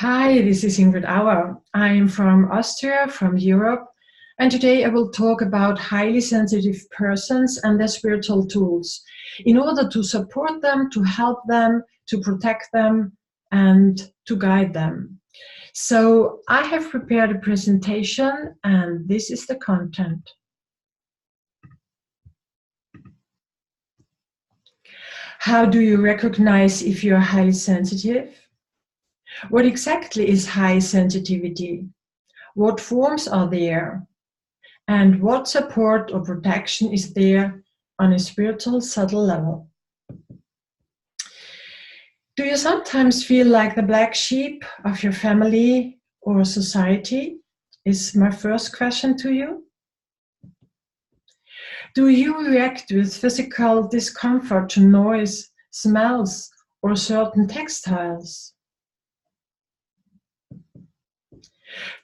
Hi, this is Ingrid Auer. I'm from Austria, from Europe, and today I will talk about highly sensitive persons and their spiritual tools in order to support them, to help them, to protect them, and to guide them. So I have prepared a presentation, and this is the content. How do you recognize if you're highly sensitive? What exactly is high sensitivity? What forms are there? And what support or protection is there on a spiritual subtle level? Do you sometimes feel like the black sheep of your family or society? Is my first question to you. Do you react with physical discomfort to noise, smells, or certain textiles?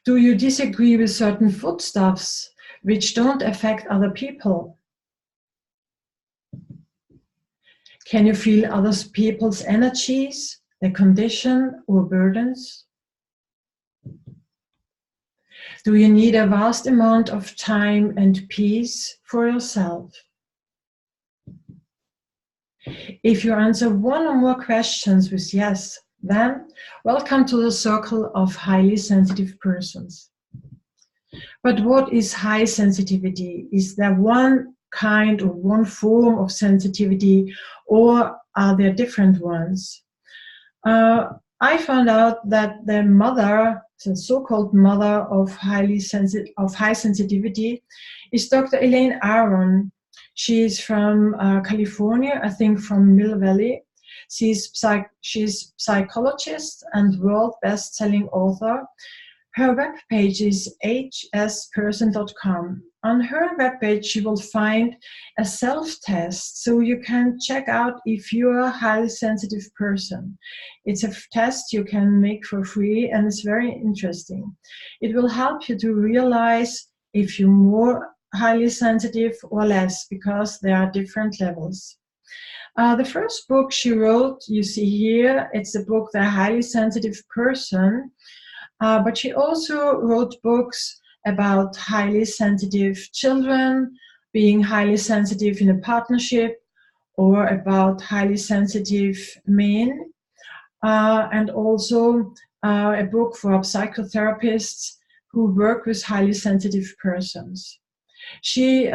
Do you disagree with certain foodstuffs which don't affect other people? Can you feel other people's energies, their condition, or burdens? Do you need a vast amount of time and peace for yourself? If you answer one or more questions with yes, then welcome to the circle of highly sensitive persons. But what is high sensitivity? Is there one kind or one form of sensitivity, or are there different ones? I found out that the mother, the so-called mother of high sensitivity, is Dr. Elaine Aron. She is from California, I think from Mill Valley. She's psychologist and world best-selling author. Her webpage is hsperson.com. On her webpage, you will find a self-test, so you can check out if you're a highly sensitive person. It's a test you can make for free, and it's very interesting. It will help you to realize if you're more highly sensitive or less, because there are different levels. The first book she wrote, you see here, it's the book The Highly Sensitive Person. But she also wrote books about highly sensitive children, being highly sensitive in a partnership, or about highly sensitive men, and also a book for psychotherapists who work with highly sensitive persons. She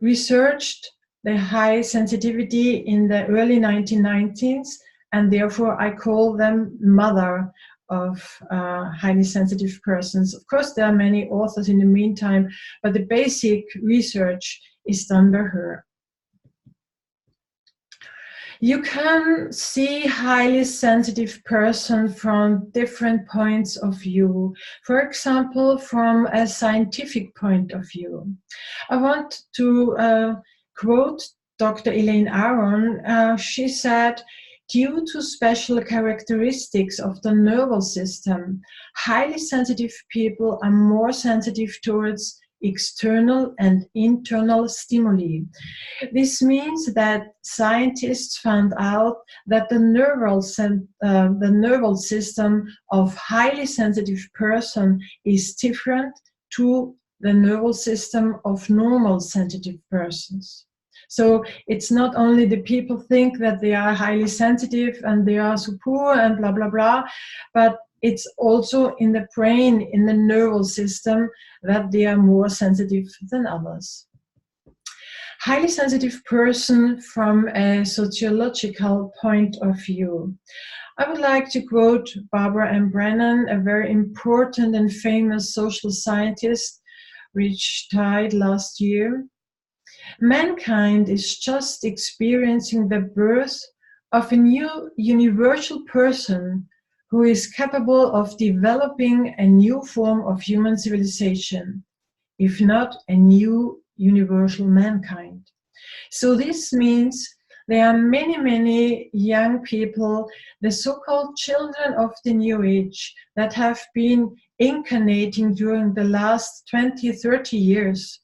researched the high sensitivity in the early 1990s, and therefore I call them mother of highly sensitive persons. Of course, there are many authors in the meantime, but the basic research is done by her. You can see highly sensitive person from different points of view. For example, from a scientific point of view. I want to quote Dr. Elaine Aron. She said, due to special characteristics of the nervous system, highly sensitive people are more sensitive towards external and internal stimuli. This means that scientists found out that the nervous system of highly sensitive person is different to the nervous system of normal sensitive persons. So it's not only the people think that they are highly sensitive and they are so poor and blah, blah, blah, but it's also in the brain, in the nervous system, that they are more sensitive than others. Highly sensitive person from a sociological point of view. I would like to quote Barbara M. Brennan, a very important and famous social scientist, which died last year. Mankind is just experiencing the birth of a new universal person who is capable of developing a new form of human civilization, if not a new universal mankind. So this means there are many, many young people, the so-called children of the New Age, that have been incarnating during the last 20, 30 years.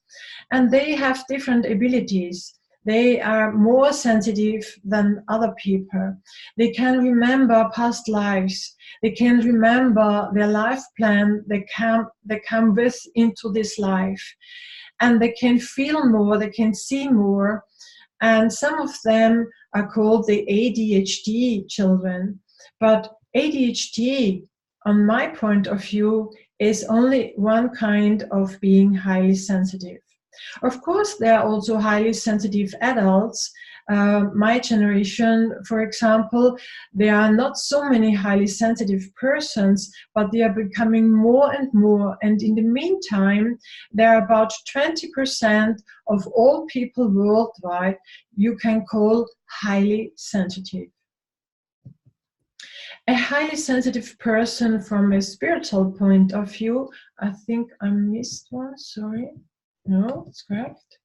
And they have different abilities. They are more sensitive than other people. They can remember past lives. They can remember their life plan they come with into this life. And they can feel more, they can see more. And some of them are called the ADHD children. But ADHD, on my point of view, is only one kind of being highly sensitive. Of course, there are also highly sensitive adults. My generation, for example, there are not so many highly sensitive persons, but they are becoming more and more. And in the meantime, there are about 20% of all people worldwide you can call highly sensitive. A highly sensitive person from a spiritual point of view, I think I missed one, sorry. No, it's correct.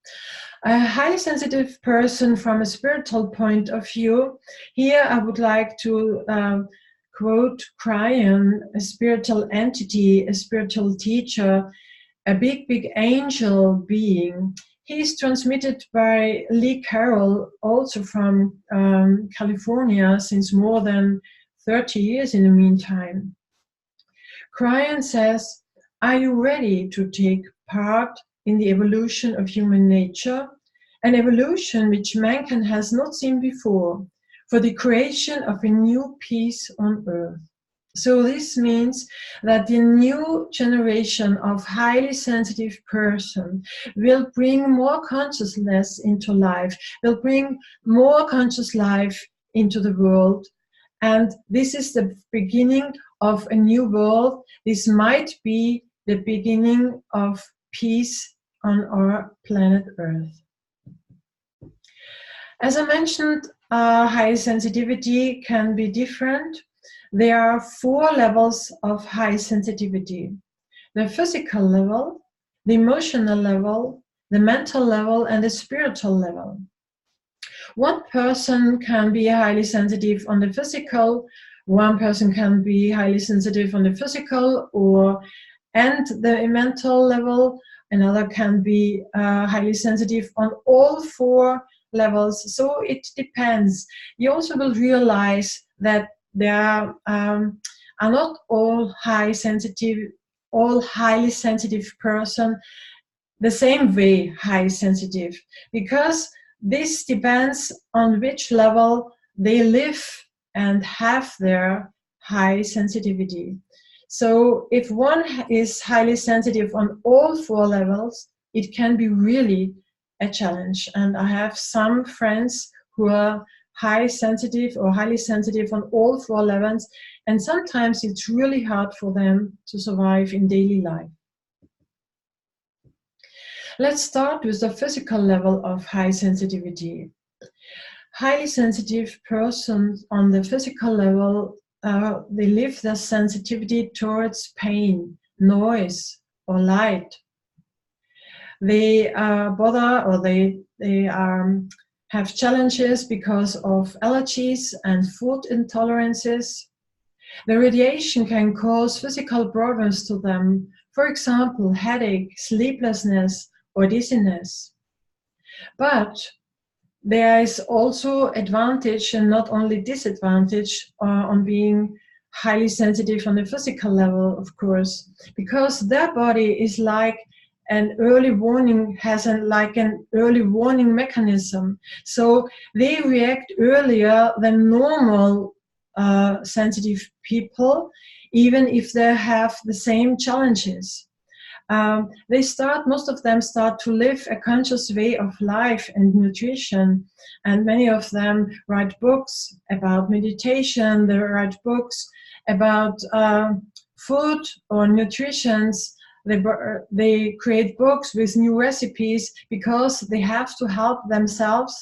A highly sensitive person from a spiritual point of view. Here I would like to quote Cryon, a spiritual entity, a spiritual teacher, a big angel being. He is transmitted by Lee Carroll, also from California, since more than 30 years in the meantime. Cryon says, "Are you ready to take part in the evolution of human nature, an evolution which mankind has not seen before, for the creation of a new peace on earth?" So this means that the new generation of highly sensitive person will bring more consciousness into life, will bring more conscious life into the world. And this is the beginning of a new world. This might be the beginning of peace on our planet Earth. As I mentioned, high sensitivity can be different. There are 4 levels of high sensitivity: the physical level, the emotional level, the mental level, and the spiritual level. One person can be highly sensitive on the physical, one person can be highly sensitive on the physical and the mental level, another can be highly sensitive on all 4 levels. So it depends. You also will realize that there are not all highly sensitive person the same way high sensitive, because this depends on which level they live and have their high sensitivity. So if one is highly sensitive on all 4 levels, it can be really a challenge. And I have some friends who are high sensitive or highly sensitive on all 4 levels, and sometimes it's really hard for them to survive in daily life. Let's start with the physical level of high sensitivity. Highly sensitive persons on the physical level, they live their sensitivity towards pain, noise, or light. They bother or they have challenges because of allergies and food intolerances. The radiation can cause physical problems to them, for example, headache, sleeplessness, or dizziness. But there is also advantage and not only disadvantage on being highly sensitive on the physical level, of course, because their body is like an early warning, an early warning mechanism. So they react earlier than normal sensitive people, even if they have the same challenges. Most of them start to live a conscious way of life and nutrition, and many of them write books about meditation, they write books about food or nutrition. They create books with new recipes because they have to help themselves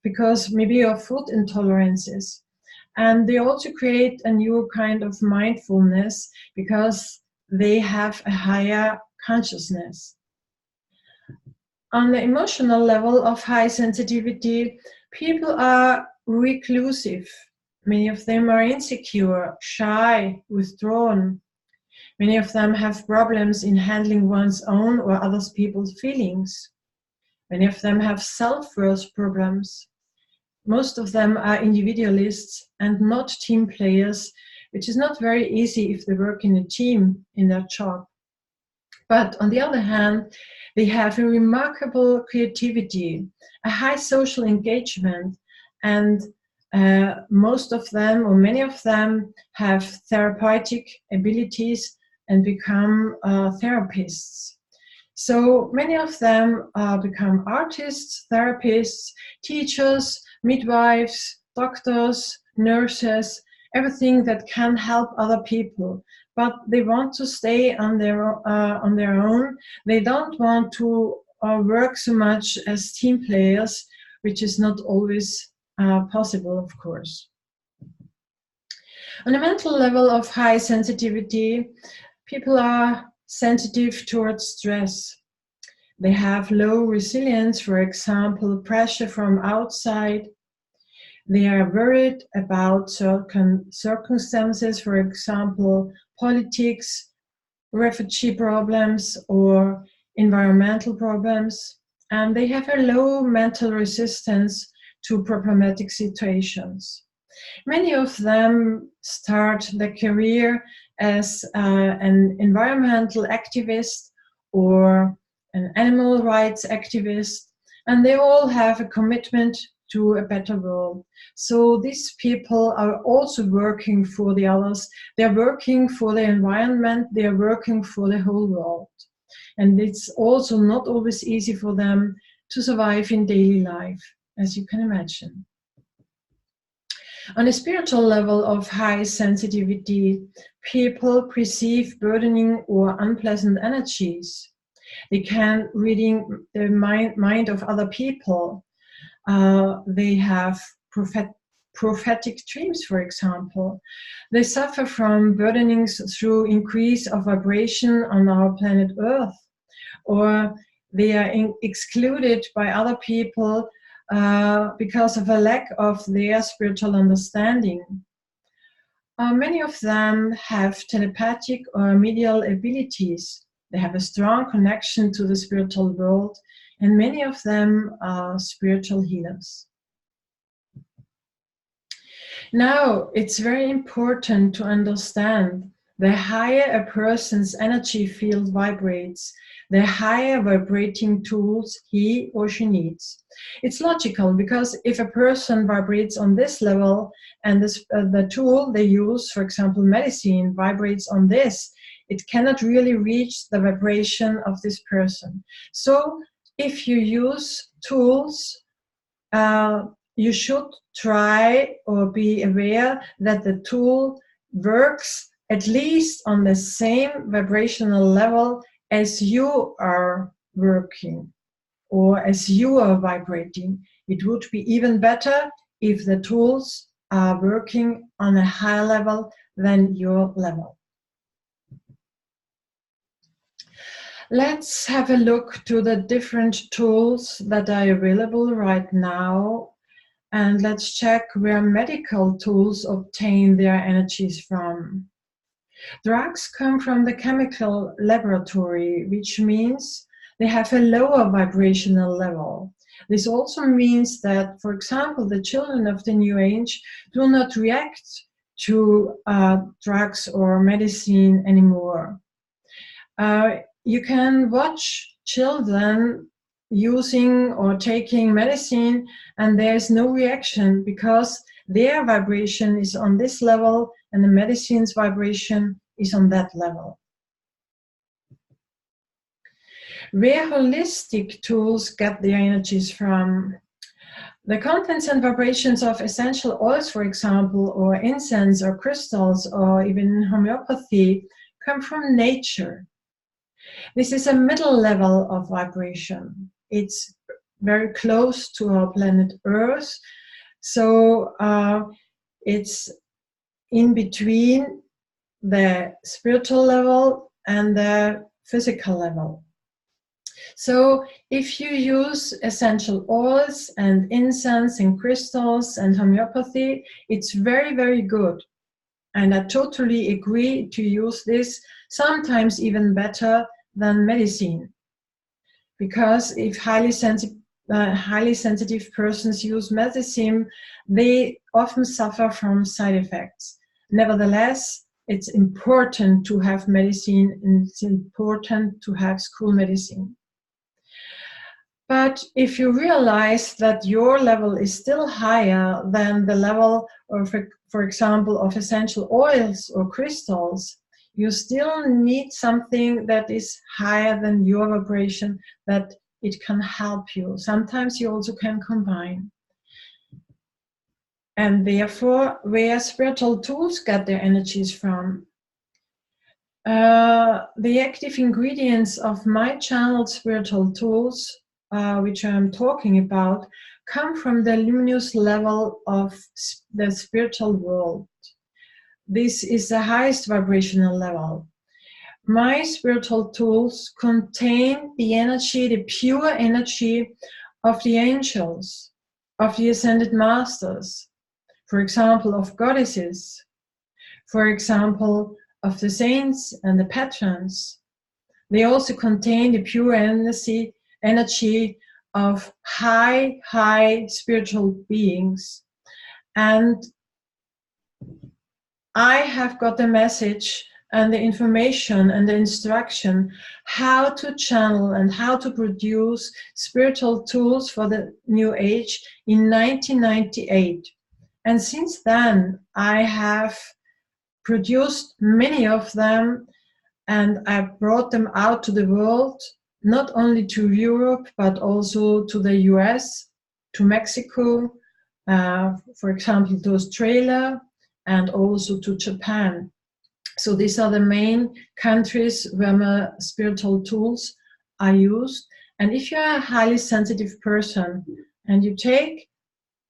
because maybe of food intolerances. And they also create a new kind of mindfulness because they have a higher consciousness. On the emotional level of high sensitivity, people are reclusive. Many of them are insecure, shy, withdrawn. Many of them have problems in handling one's own or other people's feelings. Many of them have self-worth problems. Most of them are individualists and not team players, which is not very easy if they work in a team in their job. But on the other hand, they have a remarkable creativity, a high social engagement, and most of them, or many of them, have therapeutic abilities and become therapists. So many of them become artists, therapists, teachers, midwives, doctors, nurses, everything that can help other people. But they want to stay on their own. They don't want to work so much as team players, which is not always possible, of course. On a mental level of high sensitivity, people are sensitive towards stress. They have low resilience, for example, pressure from outside. They are worried about certain circumstances, for example, politics, refugee problems, or environmental problems. And they have a low mental resistance to problematic situations. Many of them start their career as an environmental activist or an animal rights activist, and they all have a commitment to a better world. So these people are also working for the others. They're working for the environment. They're working for the whole world. And it's also not always easy for them to survive in daily life, as you can imagine. On a spiritual level of high sensitivity, people perceive burdening or unpleasant energies. They can reading the mind of other people. They have prophetic dreams, for example. They suffer from burdenings through increase of vibration on our planet Earth, or they are excluded by other people because of a lack of their spiritual understanding. Many of them have telepathic or medial abilities. They have a strong connection to the spiritual world, and many of them are spiritual healers. Now, it's very important to understand the higher a person's energy field vibrates, the higher vibrating tools he or she needs. It's logical, because if a person vibrates on this level and the tool they use, for example, medicine, vibrates on this, it cannot really reach the vibration of this person. So if you use tools, you should try or be aware that the tool works at least on the same vibrational level as you are working or as you are vibrating. It would be even better if the tools are working on a higher level than your level. Let's have a look to the different tools that are available right now, and let's check where medical tools obtain their energies from. Drugs come from the chemical laboratory, which means they have a lower vibrational level. This also means that, for example, the children of the New Age do not react to drugs or medicine anymore. You can watch children using or taking medicine, and there's no reaction because their vibration is on this level and the medicine's vibration is on that level. Where holistic tools get their energies from? The contents and vibrations of essential oils, for example, or incense or crystals, or even homeopathy, come from nature. This is a middle level of vibration. It's very close to our planet Earth, so it's in between the spiritual level and the physical level. So if you use essential oils and incense and crystals and homeopathy, it's very, very good. And I totally agree to use this, sometimes even better than medicine. because if highly sensitive persons use medicine, they often suffer from side effects. Nevertheless, it's important to have medicine, and it's important to have school medicine. But if you realize that your level is still higher than the level of, for example, of essential oils or crystals, you still need something that is higher than your vibration, that it can help you. Sometimes you also can combine. And therefore, where spiritual tools get their energies from? The active ingredients of my channeled spiritual tools, which I'm talking about, come from the luminous level of the spiritual world. This is the highest vibrational level. My spiritual tools contain the energy, the pure energy of the angels, of the ascended masters, for example, of goddesses, for example, of the saints and the patrons. They also contain the pure energy of high spiritual beings. And I have got the message and the information and the instruction how to channel and how to produce spiritual tools for the New Age in 1998. And since then, I have produced many of them, and I brought them out to the world, not only to Europe, but also to the US, to Mexico, for example, to Australia, and also to Japan. So these are the main countries where my spiritual tools are used. And if you're a highly sensitive person and you take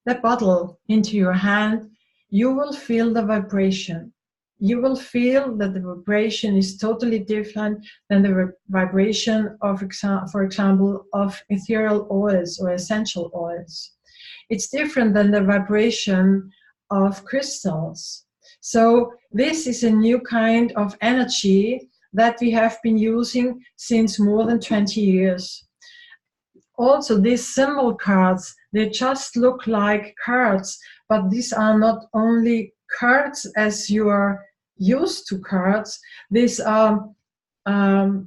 the bottle into your hand, you will feel the vibration. You will feel that the vibration is totally different than the vibration of, for example, of ethereal oils or essential oils. It's different than the vibration of crystals. So this is a new kind of energy that we have been using since more than 20 years. Also, these symbol cards, they just look like cards, but these are not only cards as you are used to cards. These are how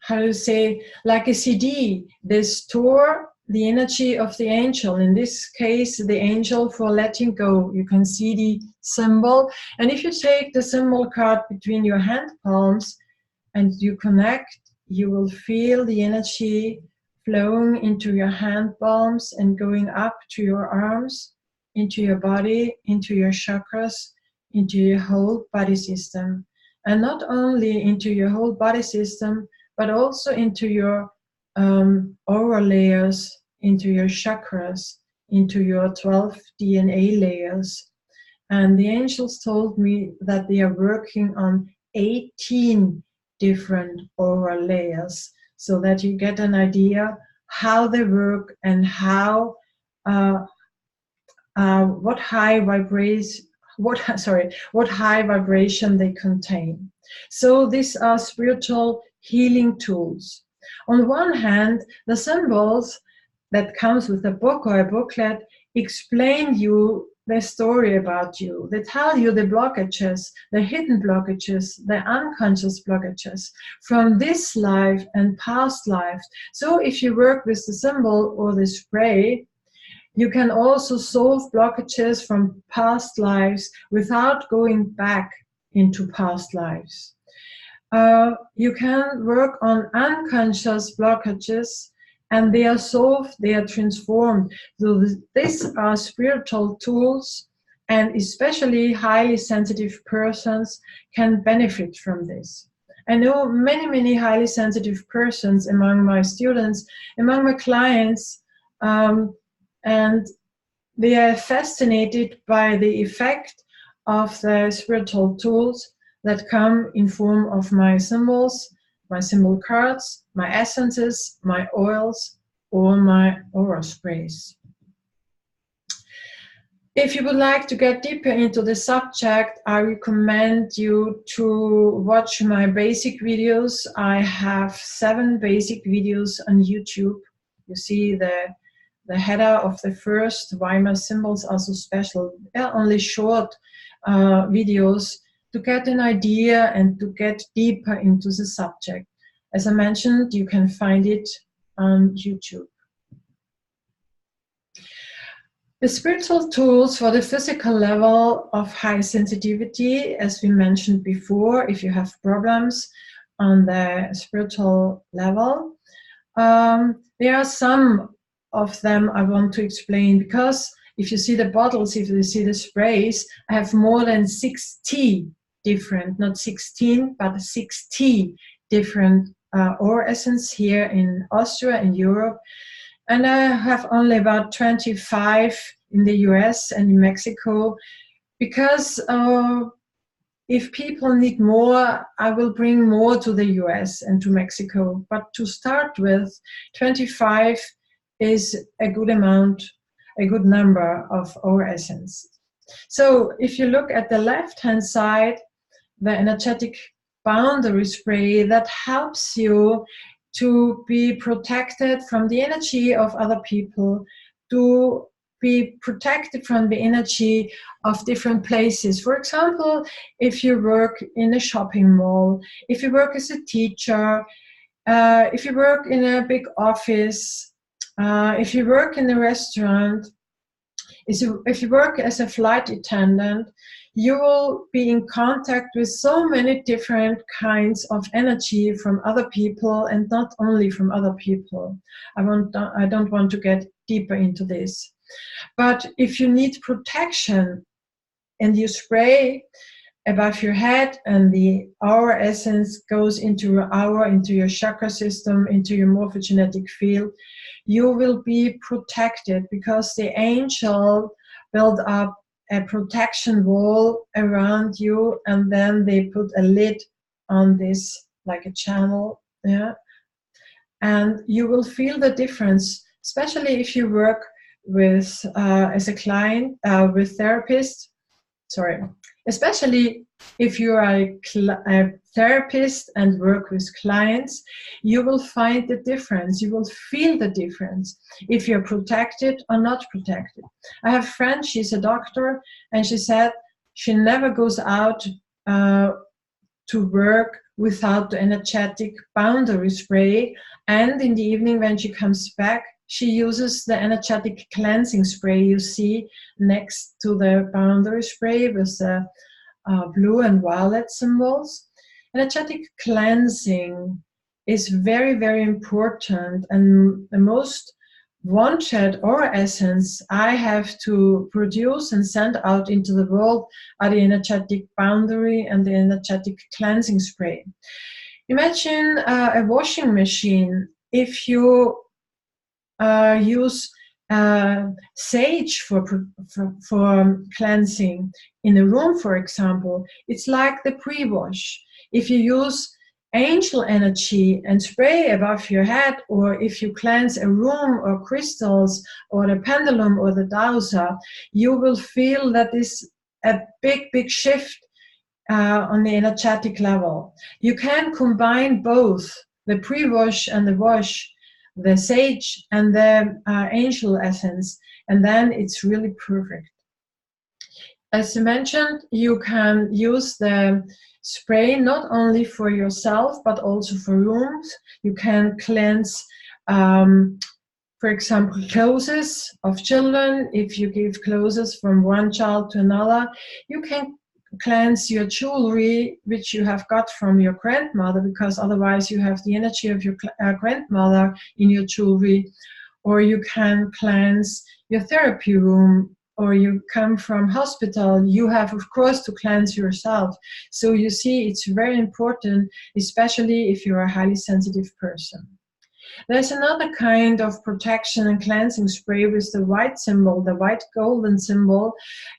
to say, like a CD. They store the energy of the angel, in this case the angel for letting go. You can see the symbol, and if you take the symbol card between your hand palms and you connect, you will feel the energy flowing into your hand palms and going up to your arms, into your body, into your chakras, into your whole body system. And not only into your whole body system, but also into your aura layers, into your chakras, into your 12 DNA layers. And the angels told me that they are working on 18 different aura layers, so that you get an idea how they work and how what high vibration they contain. So these are spiritual healing tools. On one hand, the symbols that comes with a book or a booklet explain you the story about you. They tell you the blockages, the hidden blockages, the unconscious blockages from this life and past lives. So if you work with the symbol or the spray, you can also solve blockages from past lives without going back into past lives. You can work on unconscious blockages, and they are solved, they are transformed. So these are spiritual tools, and especially highly sensitive persons can benefit from this. I know many highly sensitive persons among my students, among my clients, and they are fascinated by the effect of the spiritual tools that come in form of my symbols, my symbol cards, my essences, my oils, or my aura sprays. If you would like to get deeper into the subject, I recommend you to watch my basic videos. I have 7 basic videos on YouTube. You see the header of the first, why my symbols are so special. They're only short videos to get an idea and to get deeper into the subject. As I mentioned, you can find it on YouTube. The spiritual tools for the physical level of high sensitivity, as we mentioned before, if you have problems on the spiritual level, there are some of them I want to explain, because if you see the bottles, if you see the sprays, I have more than 60 different, not 16, but 60 different aura essence here in Austria, in Europe. And I have only about 25 in the US and in Mexico, because if people need more, I will bring more to the US and to Mexico. But to start with, 25 is a good amount, a good number of aura essence. So if you look at the left-hand side, the energetic boundary spray, that helps you to be protected from the energy of other people, to be protected from the energy of different places. For example, if you work in a shopping mall, if you work as a teacher, if you work in a big office, if you work in a restaurant, if you work as a flight attendant, you will be in contact with so many different kinds of energy from other people, and not only from other people. I don't want to get deeper into this. But if you need protection and you spray above your head and the aura essence goes into your aura, into your chakra system, into your morphogenetic field, you will be protected, because the angel built up a protection wall around you, and then they put a lid on this, like a channel, yeah. And you will feel the difference, especially if you work with as a client with therapists. Sorry, especially if you are a therapist and work with clients, you will find the difference. You will feel the difference if you're protected or not protected. I have a friend, she's a doctor, and she said she never goes out to work without the energetic boundary spray. And in the evening when she comes back, she uses the energetic cleansing spray you see next to the boundary spray with the blue and violet symbols. Energetic cleansing is very, very important, and the most wanted aura essence I have to produce and send out into the world are the energetic boundary and the energetic cleansing spray. Imagine a washing machine. If you use sage for cleansing in a room, for example, it's like the pre-wash. If you use angel energy and spray above your head, or if you cleanse a room or crystals or the pendulum or the dowser, you will feel that is a big shift on the energetic level. You can combine both the pre-wash and the wash, the sage and the angel essence, and then it's really perfect. As I mentioned, you can use the spray not only for yourself but also for rooms. You can cleanse, for example, clothes of children. If you give clothes from one child to another, you can cleanse your jewelry which you have got from your grandmother, because otherwise you have the energy of your grandmother in your jewelry. Or you can cleanse your therapy room, or you come from hospital, you have of course to cleanse yourself. So you see, it's very important, especially if you're a highly sensitive person. There's another kind of protection and cleansing spray with the white symbol, the white golden symbol.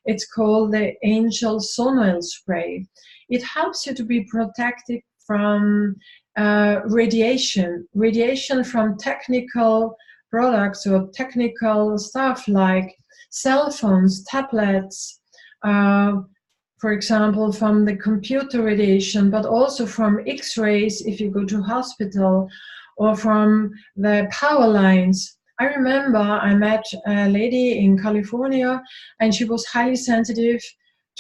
It's called the Angel Sonoil Spray. It helps you to be protected from radiation from technical products or technical stuff like cell phones, tablets, for example, from the computer radiation, but also from X-rays if you go to hospital, or from the power lines. I remember I met a lady in California, and she was highly sensitive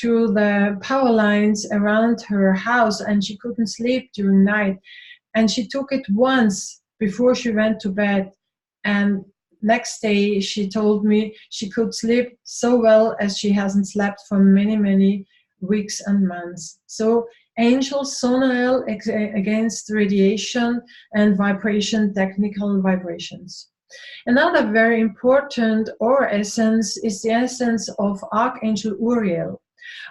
to the power lines around her house, and she couldn't sleep during night. And she took it once before she went to bed, and next day she told me she could sleep so well as she hasn't slept for many weeks and months. So angels sonar against radiation and vibration, technical vibrations. Another very important aura essence is the essence of Archangel Uriel.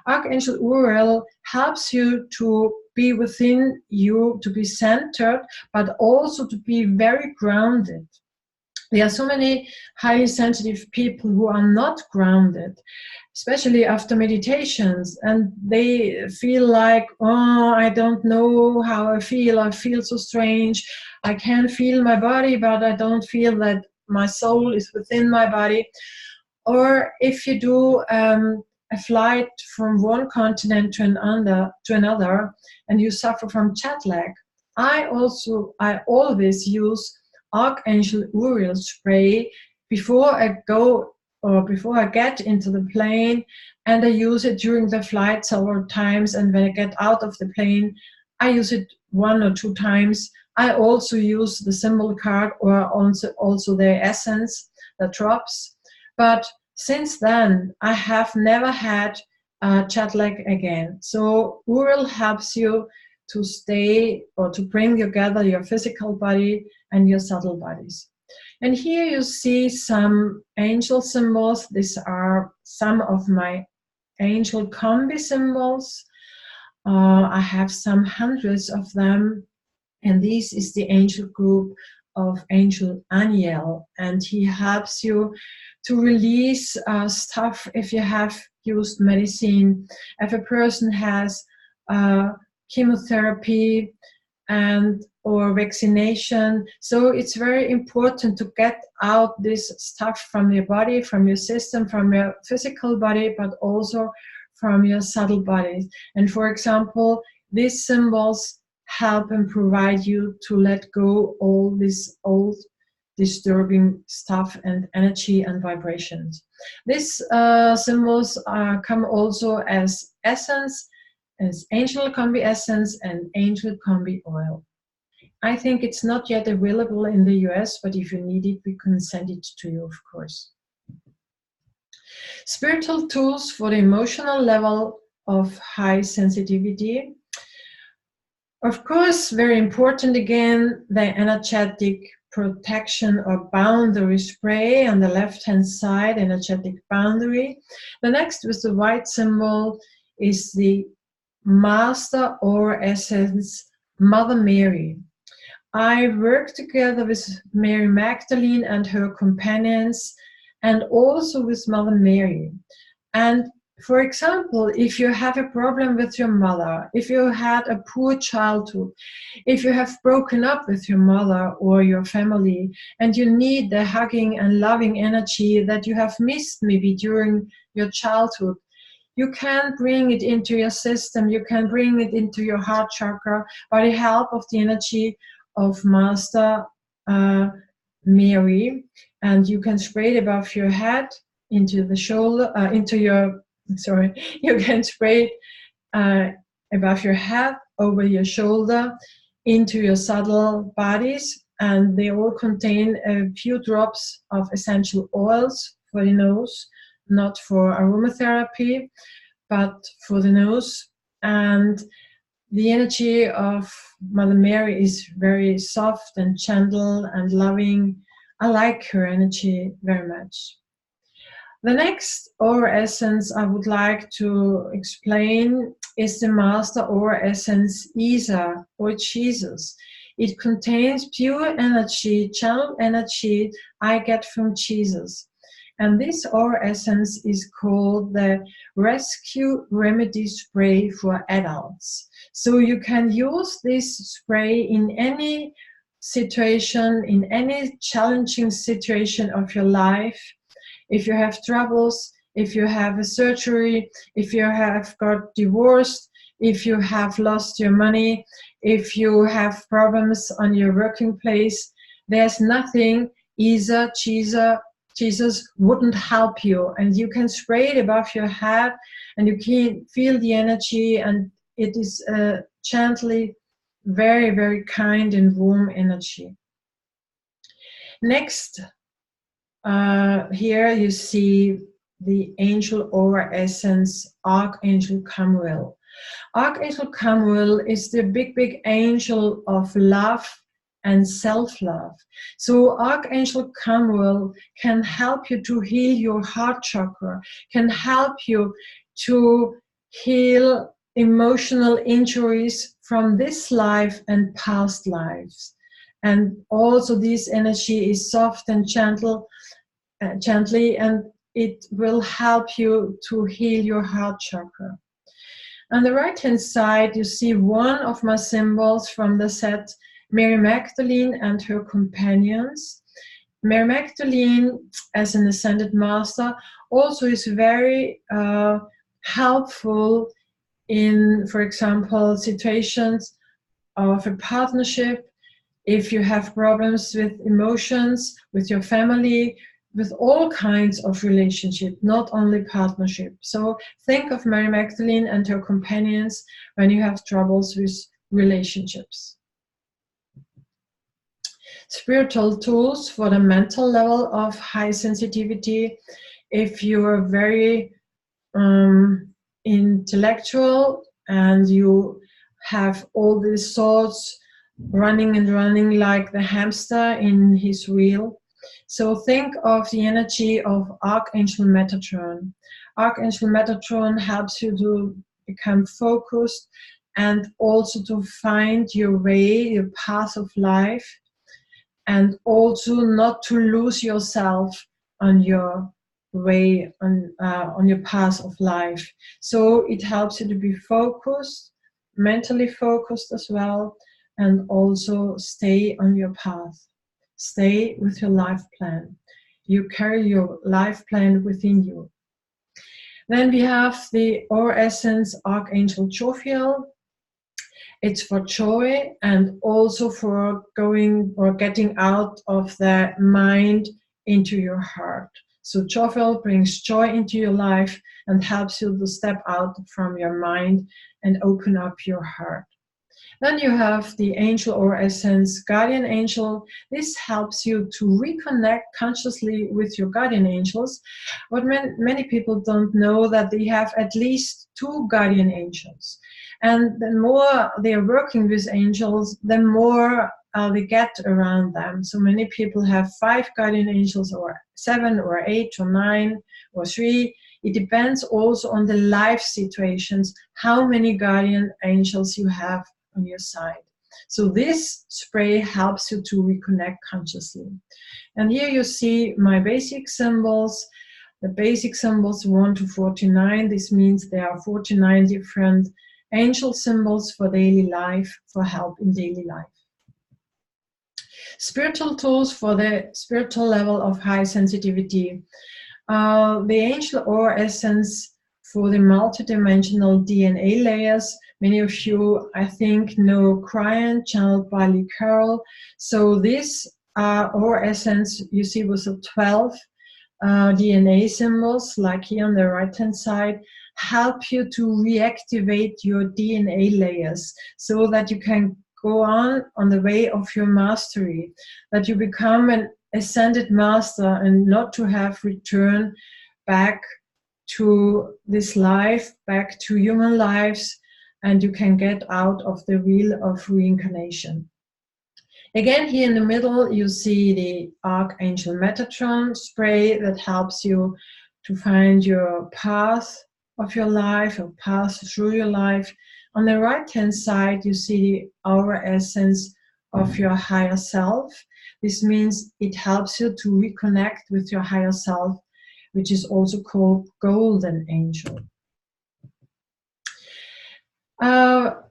Archangel Uriel helps you to be within you, to be centered, but also to be very grounded. There are so many highly sensitive people who are not grounded, especially after meditations, and they feel like, oh, I don't know how I feel so strange, I can feel my body, but I don't feel that my soul is within my body. Or if you do a flight from one continent to another, and you suffer from jet lag, I always use Archangel Uriel spray before I go, or before I get into the plane, and I use it during the flight several times, and when I get out of the plane, I use it 1 or 2 times. I also use the symbol card, or also the essence, the drops. But since then, I have never had jet lag again. So Uriel helps you to stay, or to bring together your physical body and your subtle bodies. And here you see some angel symbols. These are some of my angel combi symbols. I have some hundreds of them. And this is the angel group of Angel Aniel. And he helps you to release stuff if you have used medicine, if a person has chemotherapy or vaccination. So it's very important to get out this stuff from your body, from your system, from your physical body, but also from your subtle body. And for example, these symbols help and provide you to let go all this old disturbing stuff and energy and vibrations. These symbols come also as essence, as angel combi essence and angel combi oil. I think it's not yet available in the US, but if you need it, we can send it to you, of course. Spiritual tools for the emotional level of high sensitivity. Of course, very important again, the energetic protection or boundary spray on the left-hand side, energetic boundary. The next with the white symbol is the Master or Essence, Mother Mary. I work together with Mary Magdalene and her companions, and also with Mother Mary. And for example, if you have a problem with your mother, if you had a poor childhood, if you have broken up with your mother or your family, and you need the hugging and loving energy that you have missed maybe during your childhood, you can bring it into your system, you can bring it into your heart chakra by the help of the energy of Master Mary. And you can spray it above your head, into the shoulder, you can spray it above your head, over your shoulder, into your subtle bodies, and they all contain a few drops of essential oils for the nose, not for aromatherapy, but for the nose. And the energy of Mother Mary is very soft and gentle and loving. I like her energy very much. The next aura essence I would like to explain is the Master Aura Essence Isa, or Jesus. It contains pure energy, channeled energy I get from Jesus. And this aura essence is called the Rescue Remedy Spray for Adults. So you can use this spray in any situation, in any challenging situation of your life. if you have troubles, if you have a surgery, if you have got divorced, if you have lost your money, if you have problems on your working place, there's nothing Jesus wouldn't help you. And you can spray it above your head and you can feel the energy, and it is gently very, very kind and warm energy. Next, here you see the angel aura essence, Archangel Chamuel. Archangel Chamuel is the big angel of love and self-love. So Archangel Chamuel can help you to heal your heart chakra, can help you to heal emotional injuries from this life and past lives. And also this energy is soft and gently, and it will help you to heal your heart chakra. On the right hand side, you see one of my symbols from the set, Mary Magdalene and her companions. Mary Magdalene, as an ascended master, also is very helpful in, for example, situations of a partnership, if you have problems with emotions, with your family, with all kinds of relationship, not only partnership. So think of Mary Magdalene and her companions when you have troubles with relationships. Spiritual tools for the mental level of high sensitivity. If you are very intellectual and you have all these thoughts running and running like the hamster in his wheel, so think of the energy of Archangel Metatron. Archangel Metatron helps you to become focused and also to find your way, your path of life, and also not to lose yourself on your way, on your path of life. So it helps you to be focused, mentally focused as well, and also stay on your path. Stay with your life plan. You carry your life plan within you. Then we have the aura essence Archangel Jophiel. It's for joy and also for going or getting out of the mind into your heart. So Jophiel brings joy into your life and helps you to step out from your mind and open up your heart. Then you have the angel or essence guardian angel. This helps you to reconnect consciously with your guardian angels. But many people don't know that they have at least 2 guardian angels. And the more they are working with angels, the more they get around them. So many people have 5 guardian angels, or 7 or 8 or 9 or 3. It depends also on the life situations, how many guardian angels you have on your side. So this spray helps you to reconnect consciously. And here you see my basic symbols. The basic symbols 1 to 49. This means there are 49 different angel symbols for daily life, for help in daily life. Spiritual tools for the spiritual level of high sensitivity. The angel aura essence for the multidimensional DNA layers. Many of you, I think, know Cryon, channeled by Lee Carroll. So this aura essence, you see, was 12 DNA symbols, like here on the right-hand side, help you to reactivate your DNA layers so that you can go on the way of your mastery, that you become an ascended master and not to have return back to this life, back to human lives, and you can get out of the wheel of reincarnation. Again, here in the middle, you see the Archangel Metatron spray that helps you to find your path of your life, or path through your life. On the right-hand side, you see the aura essence of your higher self. This means it helps you to reconnect with your higher self, which is also called Golden Angel.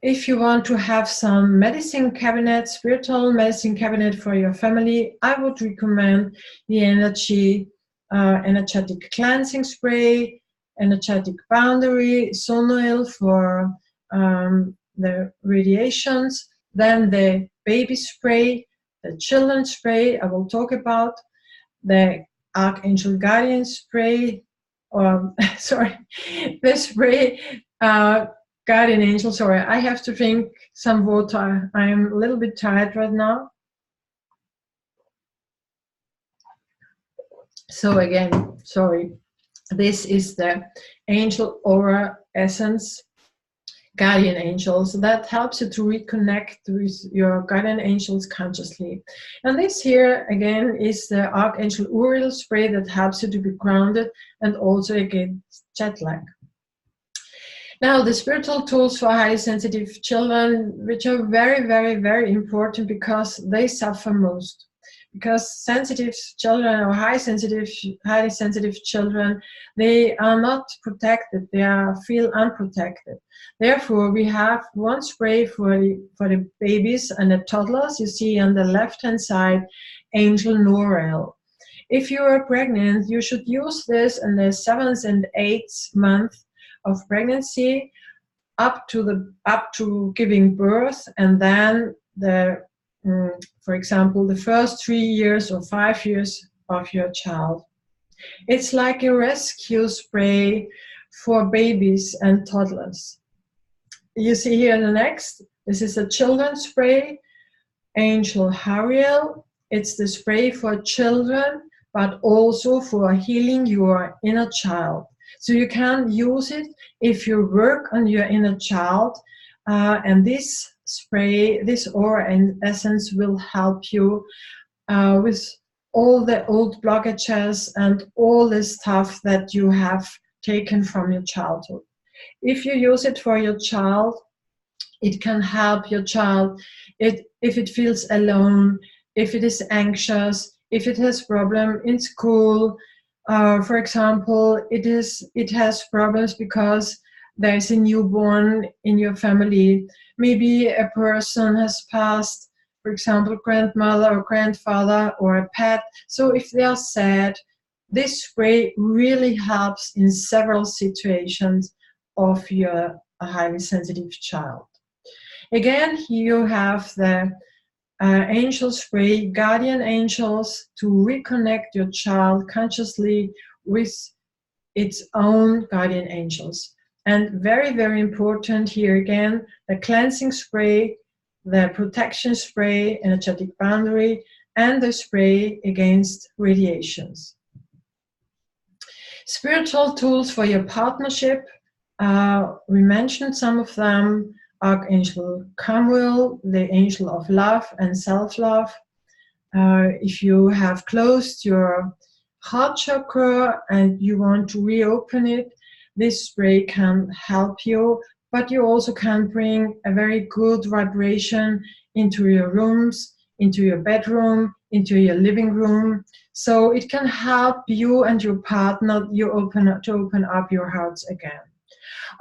If you want to have some medicine cabinet, spiritual medicine cabinet for your family, I would recommend the energy energetic cleansing spray, energetic boundary, sonoil for the radiations, then the baby spray, the children's spray I will talk about, the Archangel Guardian spray, or sorry, the spray Guardian Angel, sorry, I have to drink some water. I am a little bit tired right now. So again, sorry, this is the Angel Aura Essence Guardian Angels that helps you to reconnect with your guardian angels consciously. And this here again is the Archangel Uriel spray that helps you to be grounded and also against jet lag. Now, the spiritual tools for highly sensitive children, which are very, very, very important because they suffer most. Because sensitive children or highly sensitive children, they are not protected. They feel unprotected. Therefore, we have one spray for the babies and the toddlers. You see on the left-hand side, Angel Norael. If you are pregnant, you should use this in the 7th and 8th month of pregnancy, up to giving birth, and then for example, the first 3 years or 5 years of your child. It's like a rescue spray for babies and toddlers. You see here the next, this is a children's spray, Angel Hariel. It's the spray for children, but also for healing your inner child. So you can use it if you work on your inner child, and this spray, this aura and essence will help you with all the old blockages and all the stuff that you have taken from your childhood. If you use it for your child, it can help your child if it feels alone, if it is anxious, if it has problem in school. For example, it has problems because there is a newborn in your family. Maybe a person has passed, for example, grandmother or grandfather or a pet. So if they are sad, this spray really helps in several situations of your highly sensitive child. Again, here you have the angel spray, guardian angels, to reconnect your child consciously with its own guardian angels. And very, very important here again, the cleansing spray, the protection spray, energetic boundary, and the spray against radiations. Spiritual tools for your partnership. We mentioned some of them. Archangel Chamuel, the angel of love and self-love. If you have closed your heart chakra and you want to reopen it, this spray can help you, but you also can bring a very good vibration into your rooms, into your bedroom, into your living room. So it can help you and your partner to open up your hearts again.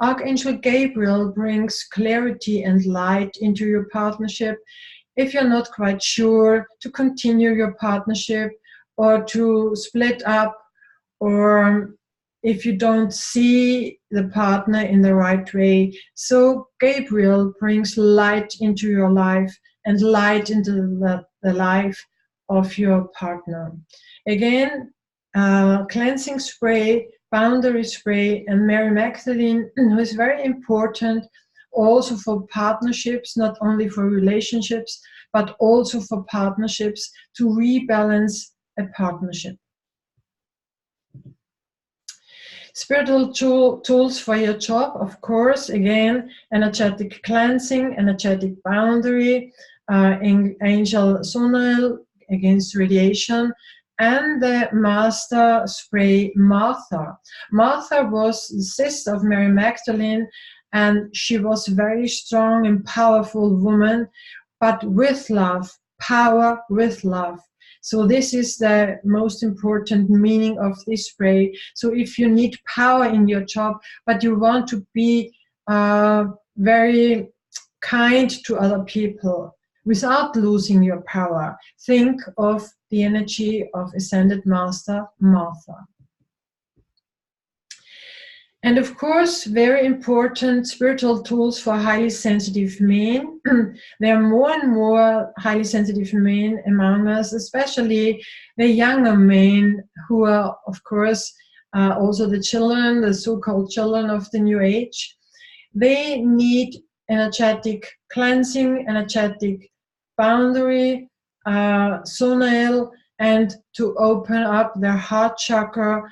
Archangel Gabriel brings clarity and light into your partnership. If you're not quite sure to continue your partnership or to split up, or if you don't see the partner in the right way, so Gabriel brings light into your life and light into the life of your partner. Again, cleansing spray, boundary spray, and Mary Magdalene, who is very important also for partnerships, not only for relationships, but also for partnerships, to rebalance a partnership. Spiritual tools for your job, of course, again, energetic cleansing, energetic boundary, angel sonoil against radiation, and the master spray Martha. Martha was the sister of Mary Magdalene, and she was a very strong and powerful woman, but with love, power with love. So this is the most important meaning of this spray. So if you need power in your job, but you want to be very kind to other people, without losing your power. Think of the energy of Ascended Master Martha. And of course, very important spiritual tools for highly sensitive men. There are more and more highly sensitive men among us, especially the younger men who are, of course, also the children, the so-called children of the New Age. They need energetic cleansing, energetic boundary, zonal, and to open up their heart chakra,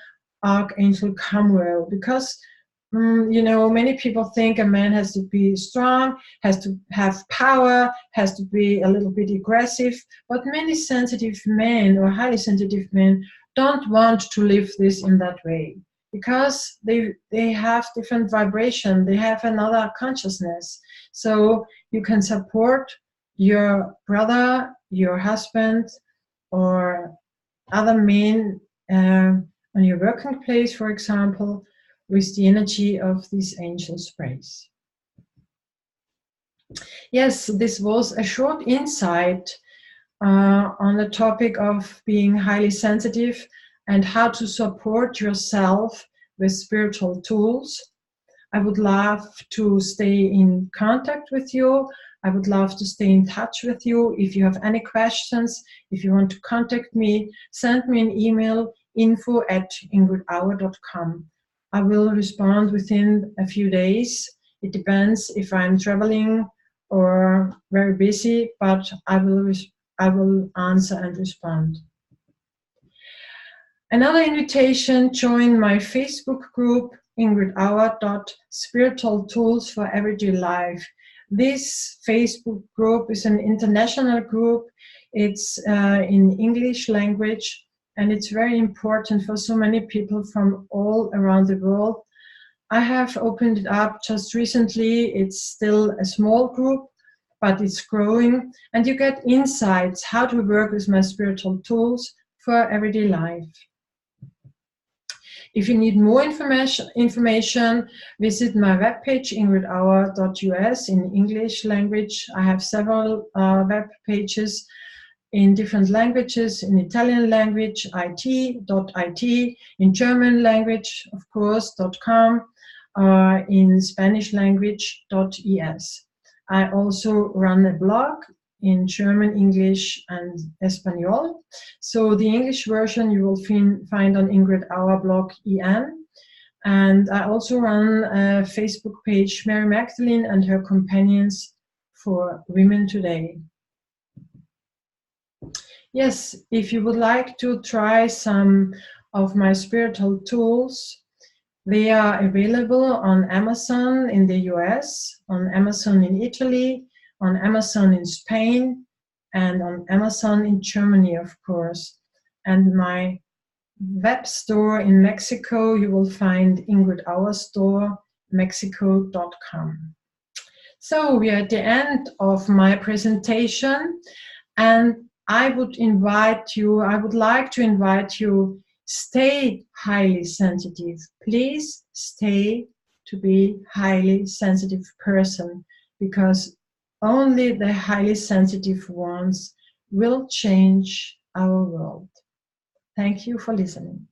Archangel Camuel, because many people think a man has to be strong, has to have power, has to be a little bit aggressive, but many sensitive men or highly sensitive men don't want to live this in that way, because they have different vibration, they have another consciousness. So you can support your brother, your husband, or other men on your working place, for example, with the energy of these angel sprays. Yes, this was a short insight on the topic of being highly sensitive and how to support yourself with spiritual tools. I would love to stay in contact with you. I would love to stay in touch with you. If you have any questions, if you want to contact me, send me an email, info@ingridauer.com. I will respond within a few days. It depends if I'm traveling or very busy, but I will answer and respond. Another invitation, join my Facebook group, Spiritual Tools for Everyday Life. This Facebook group is an international group. It's in English language, and it's very important for so many people from all around the world. I have opened it up just recently. It's still a small group, but it's growing, and you get insights how to work with my spiritual tools for everyday life. If you need more information, visit my webpage, ingridauer.us, in English language. I have several web pages in different languages, in Italian language, it.it, in German language, of course, .com, in Spanish language, .es. I also run a blog in German, English, and Espanol. So the English version you will find on Ingrid Auer blog EN. And I also run a Facebook page, Mary Magdalene and Her Companions for Women Today. Yes, if you would like to try some of my spiritual tools, they are available on Amazon in the US, on Amazon in Italy, on Amazon in Spain, and on Amazon in Germany, of course. And my web store in Mexico, you will find Ingrid Auer Store, mexico.com. So we are at the end of my presentation, and I would like to invite you, stay highly sensitive. Please stay to be highly sensitive person, because only the highly sensitive ones will change our world. Thank you for listening.